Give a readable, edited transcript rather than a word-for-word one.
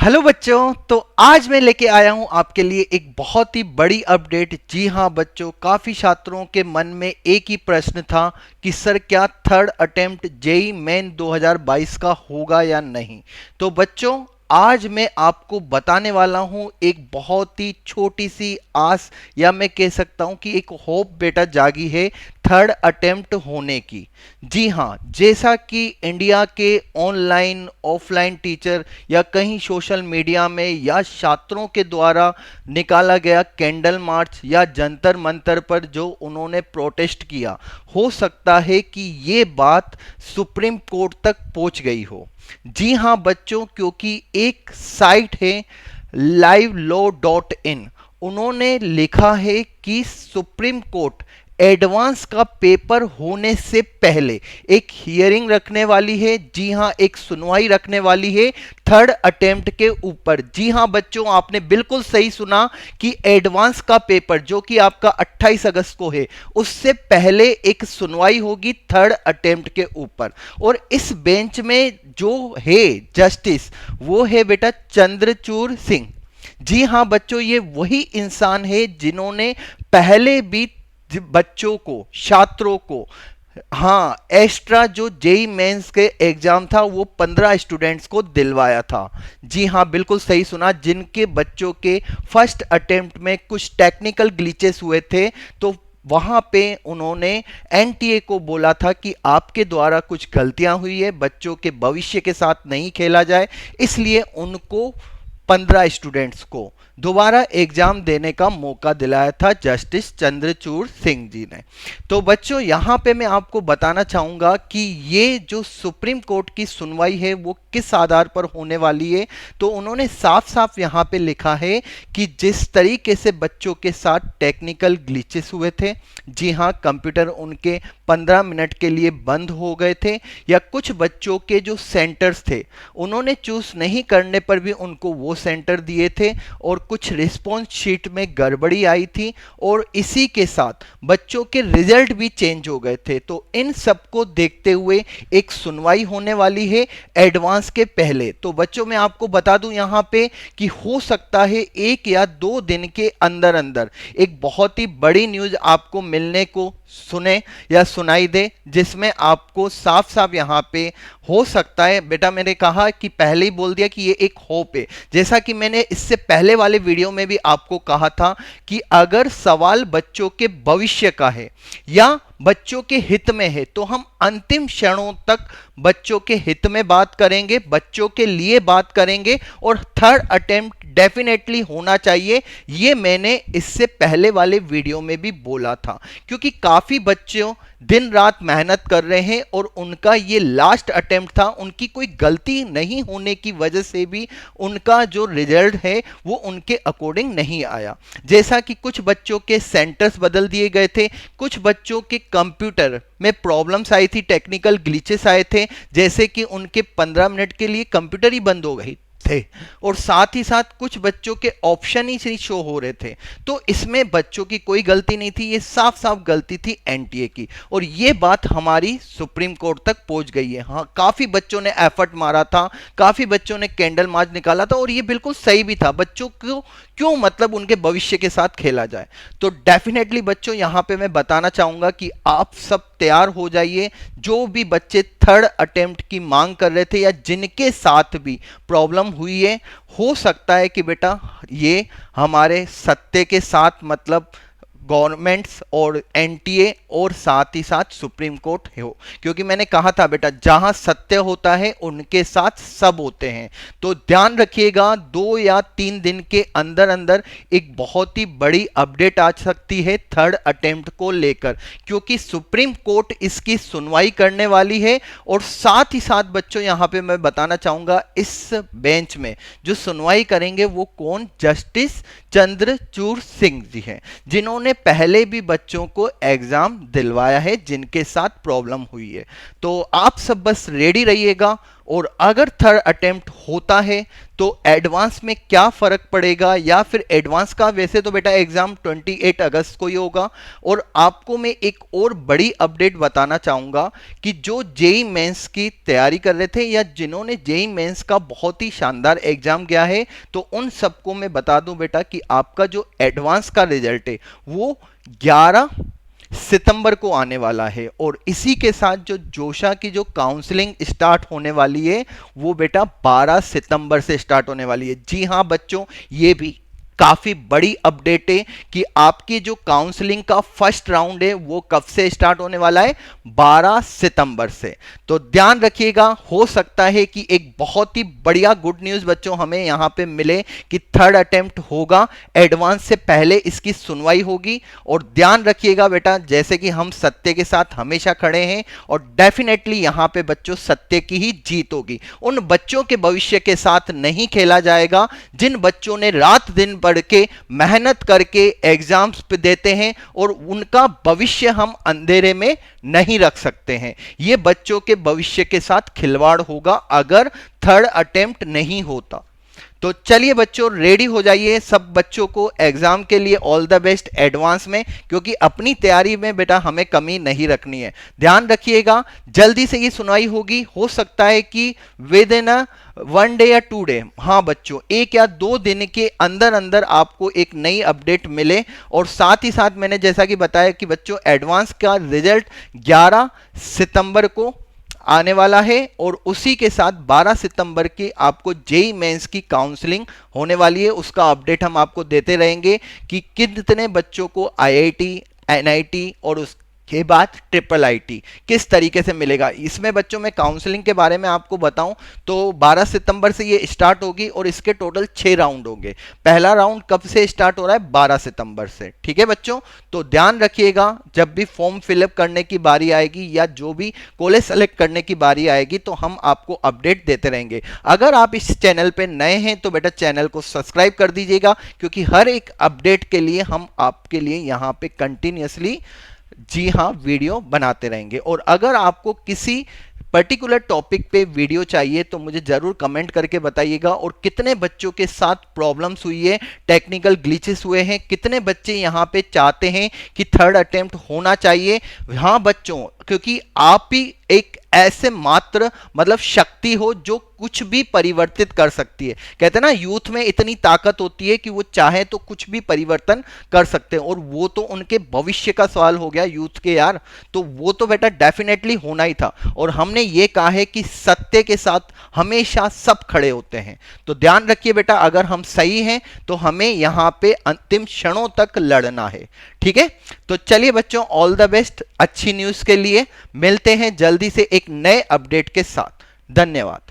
Hello बच्चों, तो आज मैं लेके आया हूं आपके लिए एक बहुत ही बड़ी अपडेट। जी हां बच्चों, काफ़ी छात्रों के मन में एक ही प्रश्न था कि सर क्या थर्ड अटेम्प्ट जेईई मेन 2022 का होगा या नहीं। तो बच्चों आज मैं आपको बताने वाला हूं एक बहुत ही छोटी सी आस, या मैं कह सकता हूं कि एक होप बेटा जागी है थर्ड अटेम्प्ट होने की। जी हां, जैसा कि इंडिया के ऑनलाइन ऑफलाइन टीचर या कहीं सोशल मीडिया में या छात्रों के द्वारा निकाला गया कैंडल मार्च या जंतर मंतर पर जो उन्होंने प्रोटेस्ट किया, हो सकता है कि ये बात सुप्रीम कोर्ट तक पहुंच गई हो। जी हां बच्चों, क्योंकि एक साइट है livelaw.in, उन्होंने लिखा है कि सुप्रीम कोर्ट एडवांस का पेपर होने से पहले एक हियरिंग रखने वाली है। जी हां, एक सुनवाई रखने वाली है थर्ड अटेम्प्ट के ऊपर। जी हां बच्चों, आपने बिल्कुल सही सुना कि एडवांस का पेपर जो कि आपका 28 अगस्त को है, उससे पहले एक सुनवाई होगी थर्ड अटेम्प्ट के ऊपर। और इस बेंच में जो है जस्टिस, वो है बेटा चंद्रचूड़ सिंह। जी हां बच्चों, ये वही इंसान है जिन्होंने पहले भी बच्चों को, छात्रों को, हाँ, एक्स्ट्रा जो जेई मेंस के एग्जाम था वो 15 स्टूडेंट्स को दिलवाया था। जी हाँ, बिल्कुल सही सुना, जिनके बच्चों के फर्स्ट अटेम्प्ट में कुछ टेक्निकल ग्लिचेस हुए थे, तो वहां पे उन्होंने एनटीए को बोला था कि आपके द्वारा कुछ गलतियां हुई है, बच्चों के भविष्य के साथ नहीं खेला जाए, इसलिए उनको 15 स्टूडेंट्स को दोबारा एग्जाम देने का मौका दिलाया था जस्टिस चंद्रचूड़ सिंह जी ने। तो बच्चों यहां पे मैं आपको बताना चाहूंगा कि ये जो सुप्रीम कोर्ट की सुनवाई है वो किस आधार पर होने वाली है। तो उन्होंने साफ साफ यहां पे लिखा है कि जिस तरीके से बच्चों के साथ टेक्निकल ग्लिचेस हुए थे, जी हां, कंप्यूटर उनके 15 मिनट के लिए बंद हो गए थे, या कुछ बच्चों के जो सेंटर्स थे उन्होंने चूज नहीं करने पर भी उनको वो सेंटर दिए थे, और कुछ रिस्पॉन्स शीट में गड़बड़ी आई थी, और इसी के साथ बच्चों के रिजल्ट भी चेंज हो गए थे। तो इन सबको देखते हुए एक सुनवाई होने वाली है एडवांस के पहले। तो बच्चों मैं आपको बता दूं यहां पे कि हो सकता है 1 या 2 दिन के अंदर अंदर एक बहुत ही बड़ी न्यूज आपको मिलने को सुने या सुनाई दे, जिसमें आपको साफ साफ यहां पे हो सकता है, बेटा मैंने कहा कि पहले ही बोल दिया कि ये एक होप है। जैसा कि मैंने इससे पहले वाले वीडियो में भी आपको कहा था कि अगर सवाल बच्चों के भविष्य का है या बच्चों के हित में है, तो हम अंतिम क्षणों तक बच्चों के हित में बात करेंगे, बच्चों के लिए बात करेंगे, और थर्ड अटेम्प्ट डेफिनेटली होना चाहिए। ये मैंने इससे पहले वाले वीडियो में भी बोला था, क्योंकि काफी बच्चों दिन रात मेहनत कर रहे हैं और उनका ये लास्ट अटेम्प्ट था, उनकी कोई गलती नहीं होने की वजह से भी उनका जो रिजल्ट है वो उनके अकॉर्डिंग नहीं आया। जैसा कि कुछ बच्चों के सेंटर्स बदल दिए गए थे, कुछ बच्चों के कंप्यूटर में प्रॉब्लम्स आई थी, टेक्निकल ग्लिचेस आए थे, जैसे कि उनके 15 मिनट के लिए कंप्यूटर ही बंद हो गई थे, और साथ ही साथ कुछ बच्चों के ऑप्शन ही नहीं शो हो रहे थे। तो इसमें बच्चों की कोई गलती नहीं थी, ये साफ साफ गलती थी एनटीए की, और ये बात हमारी सुप्रीम कोर्ट तक पहुंच गई है। हाँ, काफी बच्चों ने एफर्ट मारा था, काफी बच्चों ने कैंडल मार्च निकाला था, और ये बिल्कुल सही भी था। बच्चों को क्यों, मतलब उनके भविष्य के साथ खेला जाए। तो डेफिनेटली बच्चों यहां पे मैं बताना चाहूंगा कि आप सब तैयार हो जाइए। जो भी बच्चे थर्ड अटेम्प्ट की मांग कर रहे थे या जिनके साथ भी प्रॉब्लम हुई है, हो सकता है कि बेटा ये हमारे सत्य के साथ, मतलब गवर्नमेंट्स और एनटीए और साथ ही साथ सुप्रीम कोर्ट हो, क्योंकि मैंने कहा था बेटा जहां सत्य होता है उनके साथ सब होते हैं। तो ध्यान रखिएगा, 2 या 3 दिन के अंदर अंदर एक बहुत ही बड़ी अपडेट आ सकती है थर्ड अटेम्प्ट को लेकर, क्योंकि सुप्रीम कोर्ट इसकी सुनवाई करने वाली है। और साथ ही साथ बच्चों यहां पे मैं बताना चाहूंगा, इस बेंच में जो सुनवाई करेंगे वो कौन, जस्टिस चंद्रचूड़ सिंह जी हैं, जिन्होंने पहले भी बच्चों को एग्जाम दिलवाया है जिनके साथ प्रॉब्लम हुई है। तो आप सब बस रेडी रहिएगा और अगर थर्ड अटेम्प्ट होता है तो एडवांस में क्या फर्क पड़ेगा, या फिर एडवांस का वैसे तो बेटा एग्जाम 28 अगस्त को ही होगा। और आपको मैं एक और बड़ी अपडेट बताना चाहूंगा कि जो जेई मेंस की तैयारी कर रहे थे या जिन्होंने जेई मेंस का बहुत ही शानदार एग्जाम गया है, तो उन सबको मैं बता दूं बेटा कि आपका जो एडवांस का रिजल्ट है वो 11 सितंबर को आने वाला है। और इसी के साथ जो जोशा की जो काउंसलिंग स्टार्ट होने वाली है वो बेटा 12 सितंबर से स्टार्ट होने वाली है। जी हां बच्चों, ये भी काफी बड़ी अपडेट है कि आपकी जो काउंसलिंग का फर्स्ट राउंड है वो कब से स्टार्ट होने वाला है, 12 सितंबर से। तो ध्यान रखिएगा, हो सकता है कि एक बहुत ही बढ़िया गुड न्यूज बच्चों हमें यहां पे मिले कि थर्ड अटेम्प्ट होगा, एडवांस से पहले इसकी सुनवाई होगी। और ध्यान रखिएगा बेटा, जैसे कि हम सत्य के साथ हमेशा खड़े हैं और डेफिनेटली यहां पे बच्चों सत्य की ही जीत होगी। उन बच्चों के भविष्य के साथ नहीं खेला जाएगा जिन बच्चों ने रात दिन पढ़ के मेहनत करके एग्जाम्स पे देते हैं, और उनका भविष्य हम अंधेरे में नहीं रख सकते हैं। ये बच्चों के भविष्य के साथ खिलवाड़ होगा अगर थर्ड अटेम्प्ट नहीं होता। तो चलिए बच्चों, रेडी हो जाइए। सब बच्चों को एग्जाम के लिए ऑल द बेस्ट एडवांस में, क्योंकि अपनी तैयारी में बेटा हमें कमी नहीं रखनी है। ध्यान रखिएगा, जल्दी से ये सुनवाई होगी। हो सकता है कि विद इन 1 डे या 2 डे, हाँ बच्चों 1 या 2 दिन के अंदर अंदर आपको एक नई अपडेट मिले। और साथ ही साथ मैंने जैसा कि बताया कि बच्चों एडवांस का रिजल्ट 11 सितंबर को आने वाला है, और उसी के साथ 12 सितंबर की आपको जेई मेंस की काउंसलिंग होने वाली है। उसका अपडेट हम आपको देते रहेंगे कि कितने बच्चों को आईआईटी, एनआईटी और उसके बाद ट्रिपल आईटी किस तरीके से मिलेगा। इसमें बच्चों में काउंसलिंग के बारे में आपको बताऊं तो 12 सितंबर से ये स्टार्ट होगी और इसके टोटल 6 राउंड होंगे। पहला राउंड कब से स्टार्ट हो रहा है, 12 सितंबर से। ठीक है बच्चों, तो ध्यान रखिएगा, जब भी फॉर्म फिलअप करने की बारी आएगी या जो भी कॉलेज सेलेक्ट करने की बारी आएगी तो हम आपको अपडेट देते रहेंगे। अगर आप इस चैनल पे नए हैं तो बेटा चैनल को सब्सक्राइब कर दीजिएगा, क्योंकि हर एक अपडेट के लिए हम आपके लिए यहाँ पे कंटिन्यूअसली जी हाँ वीडियो बनाते रहेंगे। और अगर आपको किसी पर्टिकुलर टॉपिक पे वीडियो चाहिए तो मुझे जरूर कमेंट करके बताइएगा। और कितने बच्चों के साथ प्रॉब्लम्स हुई है, टेक्निकल ग्लिचेस हुए हैं, कितने बच्चे यहाँ पे चाहते हैं कि थर्ड अटेम्प्ट होना चाहिए। हाँ बच्चों, क्योंकि आप ही एक ऐसे मात्र मतलब शक्ति हो जो कुछ भी परिवर्तित कर सकती है। कहते हैं ना, यूथ में इतनी ताकत होती है कि वो चाहे तो कुछ भी परिवर्तन कर सकते हैं। और वो तो उनके भविष्य का सवाल हो गया यूथ के यार, तो वो तो बेटा डेफिनेटली होना ही था। और हमने ये कहा है कि सत्य के साथ हमेशा सब खड़े होते हैं। तो ध्यान रखिए बेटा, अगर हम सही हैं तो हमें यहां पे अंतिम क्षणों तक लड़ना है। ठीक है, तो चलिए बच्चों, ऑल द बेस्ट। अच्छी न्यूज के लिए मिलते हैं जल्दी से एक नए अपडेट के साथ। धन्यवाद।